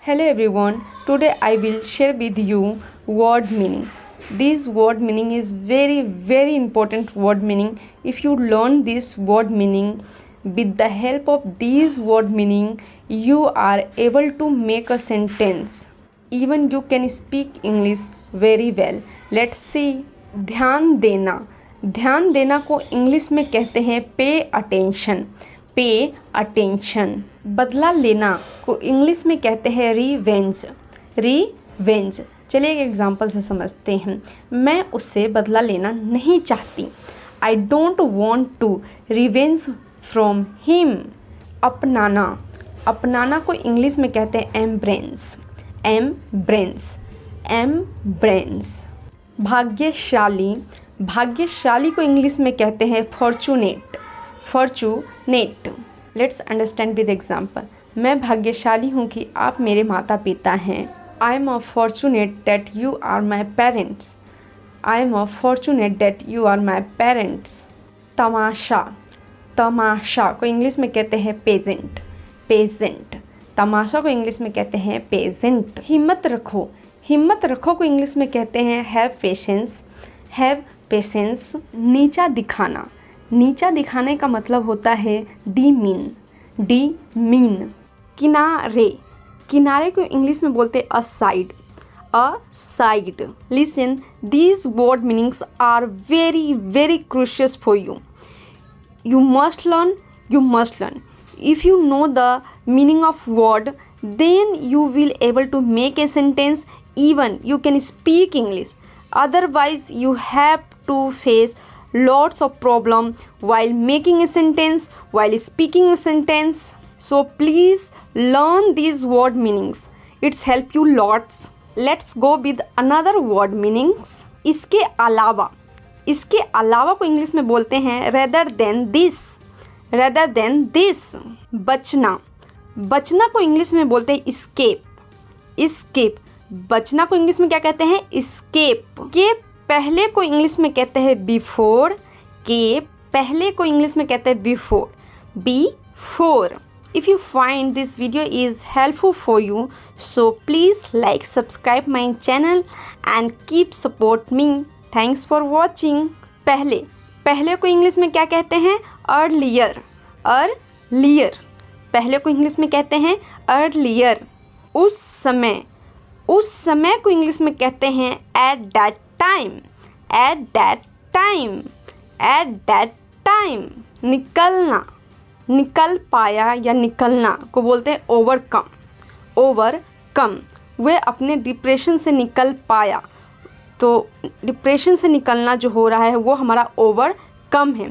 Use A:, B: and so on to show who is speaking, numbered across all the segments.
A: Hello everyone, today I will share with you word meaning. This word meaning is very important word meaning. If you learn this word meaning, with the help of this word meaning, you are able to make a sentence. Even you can speak English very well. Let's see. ध्यान देना. ध्यान देना को English में कहते हैं pay attention. Pay attention. बदला लेना को इंग्लिश में कहते हैं रिवेंज. रिवेंज. चलिए एक एग्जांपल से समझते हैं. मैं उससे बदला लेना नहीं चाहती. I don't want to revenge from him. अपनाना. अपनाना को इंग्लिश में कहते हैं एम्ब्रेंस. एम्ब्रेंस. एम्ब्रेंस. भाग्यशाली. भाग्यशाली को इंग्लिश में कहते हैं fortunate. Fortunate. Let's understand with example. मैं भाग्यशाली हूँ कि आप मेरे माता पिता हैं. I am a fortunate that you are my parents. I am a fortunate that you are my parents. तमाशा. तमाशा को इंग्लिश में कहते हैं पेजेंट. पेजेंट. तमाशा को इंग्लिश में कहते हैं पेजेंट. हिम्मत रखो. हिम्मत रखो को इंग्लिश में कहते हैं हैव पेशेंस. Have patience. नीचा दिखाना. नीचा दिखाने का मतलब होता है डीमीन. डीमीन. किनारे. किनारे को इंग्लिश में बोलते हैं aside. Aside. Listen, these word meanings are very crucial for you. You must learn. If you know the meaning of word, then you will able to make a sentence. Even you can speak English. Otherwise, you have to face lots of problem while making a sentence, while speaking a sentence. So please learn these word meanings. It's help you lots. Let's go with another word meanings. इसके अलावा. इसके अलावा को English में बोलते हैं rather than this. Rather than this. बचना. बचना को इंग्लिश में बोलते हैं इस्केप. इस्केप. बचना को इंग्लिश में क्या कहते हैं? इस्केप. के पहले को इंग्लिश में कहते हैं बिफोर. के पहले को इंग्लिश में कहते हैं before. Before. If you find this video is helpful for you, so please like, subscribe my channel and keep support me. Thanks for watching. पहले. पहले को इंग्लिश में क्या कहते हैं? अर्लियर. अर्लियर. पहले को इंग्लिश में कहते हैं अर्लियर. उस समय. उस समय को इंग्लिश में कहते हैं at that time. At that time. At that time. निकलना. निकल पाया या निकलना को बोलते हैं ओवरकम. ओवरकम. वह अपने डिप्रेशन से निकल पाया. तो डिप्रेशन से निकलना जो हो रहा है वो हमारा ओवरकम है.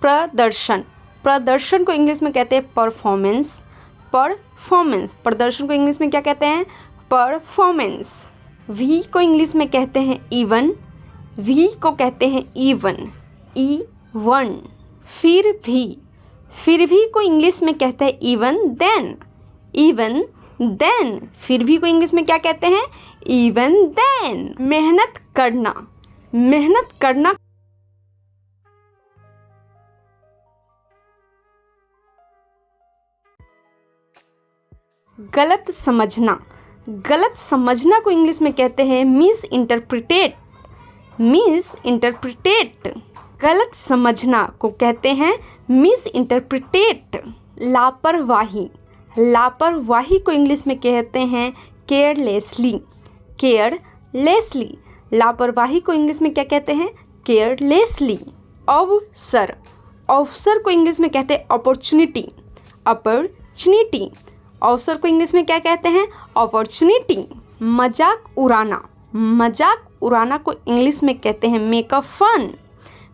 A: प्रदर्शन. प्रदर्शन को इंग्लिश में कहते हैं परफॉर्मेंस. परफॉर्मेंस. प्रदर्शन को इंग्लिश में क्या कहते हैं? परफॉर्मेंस. वी को इंग्लिश में कहते हैं इवन. वी को कहते हैं इवन. इवन. फिर भी. फिर भी को इंग्लिश में कहते हैं इवन देन. Even then. फिर भी को इंग्लिश में क्या कहते हैं? Even then. मेहनत करना. मेहनत करना. गलत समझना. गलत समझना को इंग्लिश में कहते हैं मिस इंटरप्रिटेट. Miss interpret. गलत समझना को कहते हैं मिस इंटरप्रिटेट. लापरवाही. लापरवाही को इंग्लिश में कहते हैं केयरलेसली. केयरलेसली. लापरवाही को इंग्लिश में क्या कहते हैं? केयरलेसली. अवसर. अवसर को इंग्लिश में कहते हैं अपॉर्चुनिटी. अपॉर्चुनिटी. अवसर को इंग्लिश में क्या कहते हैं? अपॉर्चुनिटी. मजाक उड़ाना. मजाक उड़ाना को इंग्लिश में कहते हैं make a fun.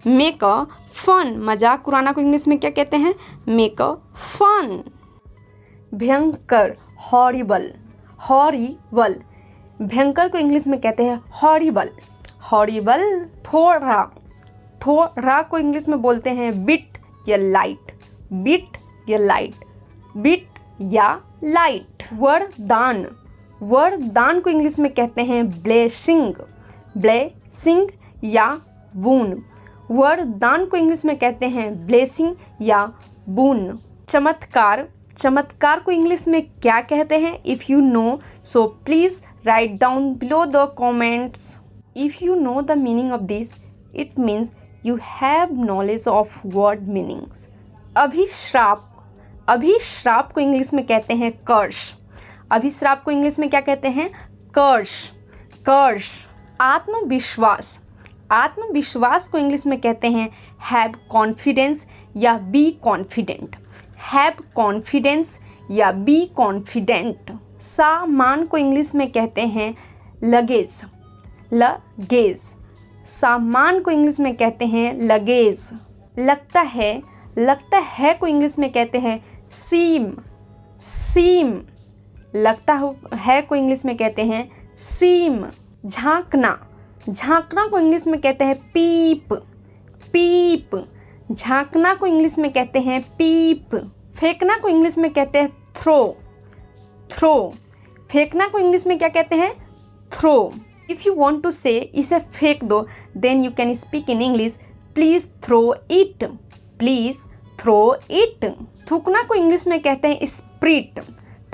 A: Make a fun. मजाक उड़ाना को इंग्लिश में क्या कहते हैं? Make a fun. भयंकर. हॉरिबल. हॉरिबल. भयंकर को इंग्लिश में कहते हैं हॉरिबल. हॉरिबल. थोड़ा. थोड़ा को इंग्लिश में बोलते हैं बिट या लाइट. बिट या लाइट. बिट या लाइट. वरदान. वरदान को इंग्लिश में कहते हैं ब्लेसिंग. ब्लेसिंग या बून. वरदान को इंग्लिश में कहते हैं ब्लेसिंग या बून. चमत्कार. चमत्कार को इंग्लिश में क्या कहते हैं? If you know so please write down below the comments. If you know the meaning of this it means you have knowledge of word meanings. अभिश्राप को इंग्लिश में कहते हैं कर्स। अभिश्राप को इंग्लिश में क्या कहते हैं? कर्स। आत्मविश्वास को इंग्लिश में कहते हैं हैव कॉन्फिडेंस या बी कॉन्फिडेंट। हैव कॉन्फिडेंस या बी कॉन्फिडेंट। सामान को इंग्लिश में कहते हैं लगेज। सामान को इंग्लिश में कहते हैं लगेज। लगता है को इंग्लिश में कहते हैं सीम। लगता है को इंग्लिश में कहते हैं सीम। झांकना को इंग्लिश में कहते हैं पीप। झांकना को इंग्लिश में कहते हैं पीप। फेंकना को इंग्लिश में कहते हैं थ्रो। फेंकना को इंग्लिश में क्या कहते हैं? Throw. If you want to say इसे फेंक दो then you can speak in English please throw it. थूकना को इंग्लिश में कहते हैं स्प्रिट।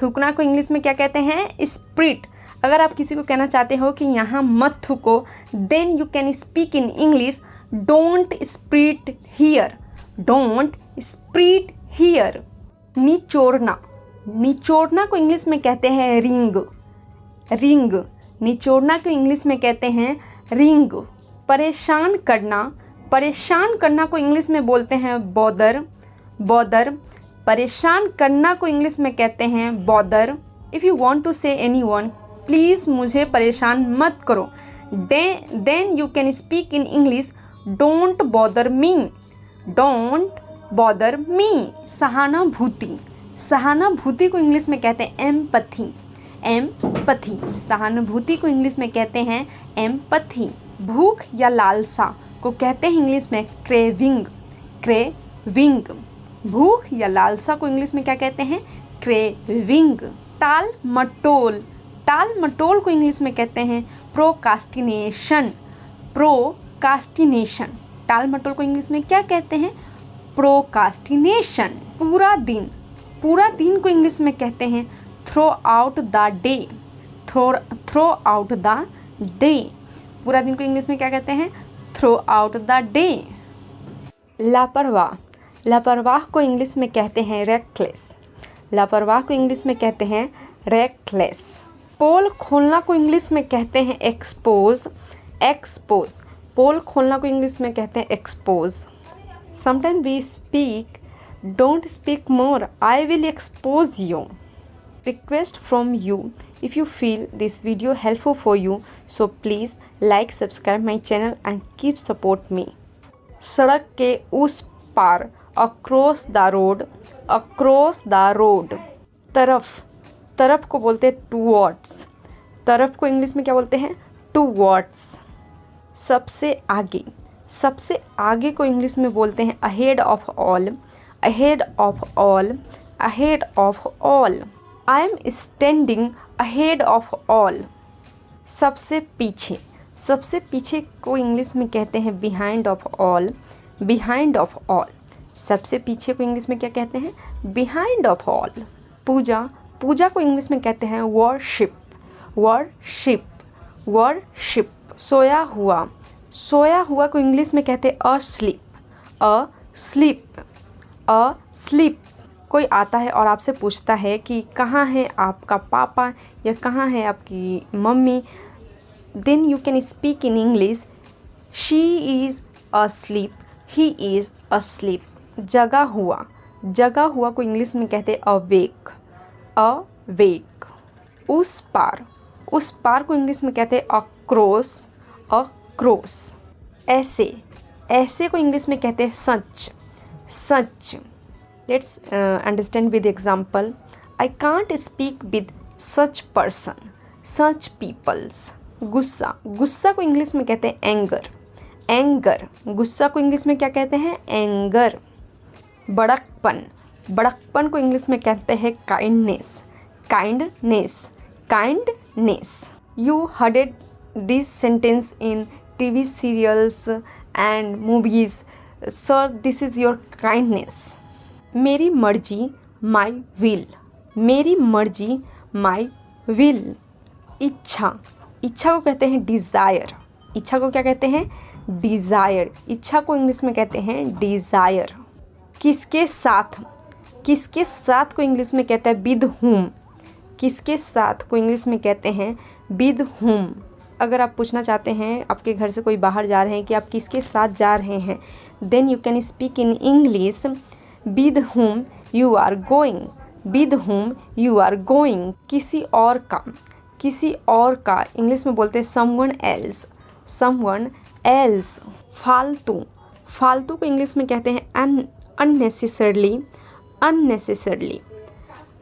A: थूकना को इंग्लिश में क्या कहते हैं? स्प्रिट। अगर आप किसी को कहना चाहते हो कि यहाँ मत थूको then you can speak in English don't spit here. निचोड़ना को इंग्लिश में कहते हैं रिंग। निचोड़ना को इंग्लिश में कहते हैं रिंग। परेशान करना को इंग्लिश में बोलते हैं बॉदर। परेशान करना को इंग्लिश में कहते हैं bother. If you want to say anyone please मुझे परेशान मत करो then you can speak in English don't bother me. सहानुभूति को इंग्लिश में कहते हैं एम्पैथी। सहानुभूति को इंग्लिश में कहते हैं एम्पैथी। भूख या लालसा को कहते हैं इंग्लिश में क्रेविंग। भूख या लालसा को इंग्लिश में क्या कहते हैं? क्रेविंग। टाल मटोल को इंग्लिश में कहते हैं प्रोकास्टिनेशन। टाल मटोल को इंग्लिश में क्या कहते हैं? प्रोकास्टिनेशन। पूरा दिन को इंग्लिश में कहते हैं थ्रो आउट द डे। पूरा दिन को इंग्लिश में क्या कहते हैं? Throw out the day. लापरवाह को इंग्लिश में कहते हैं रेकलेस। पोल खोलना को इंग्लिश में कहते हैं एक्सपोज। पोल खोलना को इंग्लिश में कहते हैं expose. Sometime we speak don't speak more I will expose you. Request from you, if you feel this video helpful for you, so please like, subscribe my channel and keep support me. सड़क के उस पार across the road। तरफ को बोलते हैं towards। तरफ को English में क्या बोलते हैं? towards। सबसे आगे को इंग्लिश में बोलते हैं ahead of all। I am standing ahead of all। सबसे पीछे को इंग्लिश में कहते हैं behind of all। सबसे पीछे को इंग्लिश में क्या कहते हैं? behind of all। पूजा को इंग्लिश में कहते हैं worship। सोया हुआ को इंग्लिश में कहते हैं asleep। कोई आता है और आपसे पूछता है कि कहाँ है आपका पापा या कहाँ है आपकी mummy then you can speak in English she is asleep, he is asleep। जगा हुआ को इंग्लिश में कहते हैं awake। उस पार को इंग्लिश में कहते हैं across। ऐसे को इंग्लिश में कहते हैं सच। Let's understand with example. I can't speak with such peoples। गुस्सा को इंग्लिश में कहते हैं एंगर। गुस्सा को इंग्लिश में क्या कहते हैं? एंगर। बड़कपन को इंग्लिश में कहते हैं kindness. You heard this sentence in TV serials and movies. Sir, this is your kindness। मेरी मर्जी माई विल, मेरी मर्जी, माई विल। इच्छा, इच्छा को कहते हैं डिज़ायर, इच्छा को क्या कहते हैं, डिज़ायर, इच्छा को इंग्लिश में कहते हैं डिज़ायर। किसके साथ, किसके साथ को इंग्लिश में कहते हैं विद हुम, किसके साथ को इंग्लिश में कहते हैं विद हुम। अगर आप पूछना चाहते हैं आपके घर से कोई बाहर जा रहे हैं कि आप किसके साथ जा रहे हैं, then you can speak in English with whom you are going, with whom you are going. किसी और का, किसी और का इंग्लिश में बोलते हैं समवन एल्स, समवन एल्स। फालतू, फालतू को इंग्लिश में कहते हैं अननेसेसरली, अननेसेसरली,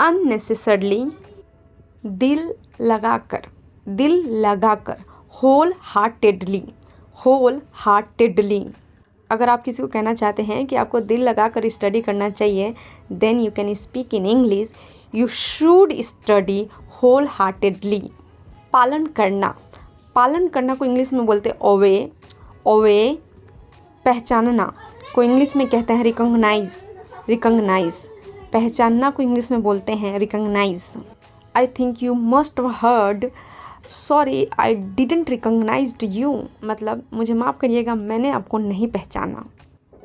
A: अननेसेसरली। दिल लगाकर, दिल लगाकर, होल हार्टेडली, होल हार्टेडली। अगर आप किसी को कहना चाहते हैं कि आपको दिल लगाकर स्टडी करना चाहिए, then you can speak in English you should study wholeheartedly. पालन करना, पालन करना को इंग्लिश में बोलते हैं ओवे, ओवे। पहचानना को इंग्लिश में कहते हैं रिकॉग्नाइज, रिकॉग्नाइज। पहचानना को इंग्लिश में बोलते हैं recognise. I think you must heard, sorry I didn't recognised you, मतलब मुझे माफ़ करिएगा मैंने आपको नहीं पहचाना।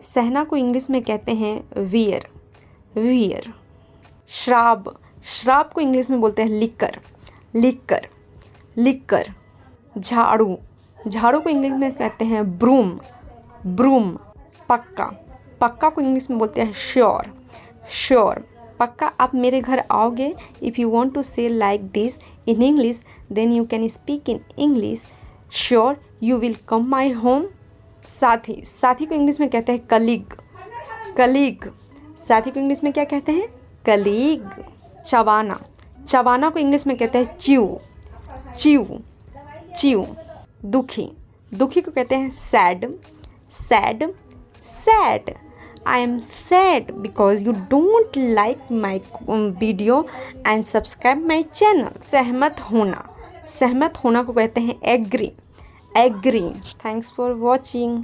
A: सहना को इंग्लिश में कहते हैं वियर, वियर। श्राब, श्राब को इंग्लिश में बोलते हैं लिकर, लिकर, लिकर। झाड़ू, झाड़ू को इंग्लिश में कहते हैं ब्रूम, ब्रूम। पक्का, पक्का को इंग्लिश में बोलते हैं श्योर, श्योर। पक्का आप मेरे घर आओगे, if you want to say like this in English then you can speak in English sure you will come my home. साथी, साथी को इंग्लिश में कहते हैं कलीग, कलीग। साथी को इंग्लिश में क्या कहते हैं, कलीग। चबाना, चबाना को इंग्लिश में कहते हैं च्यू, च्यू, च्यू। दुखी, दुखी को कहते हैं sad, sad, sad. I am sad because you don't like my video and subscribe my channel. सहमत होना, सहमत होना को कहते हैं agree, agree. Thanks for watching.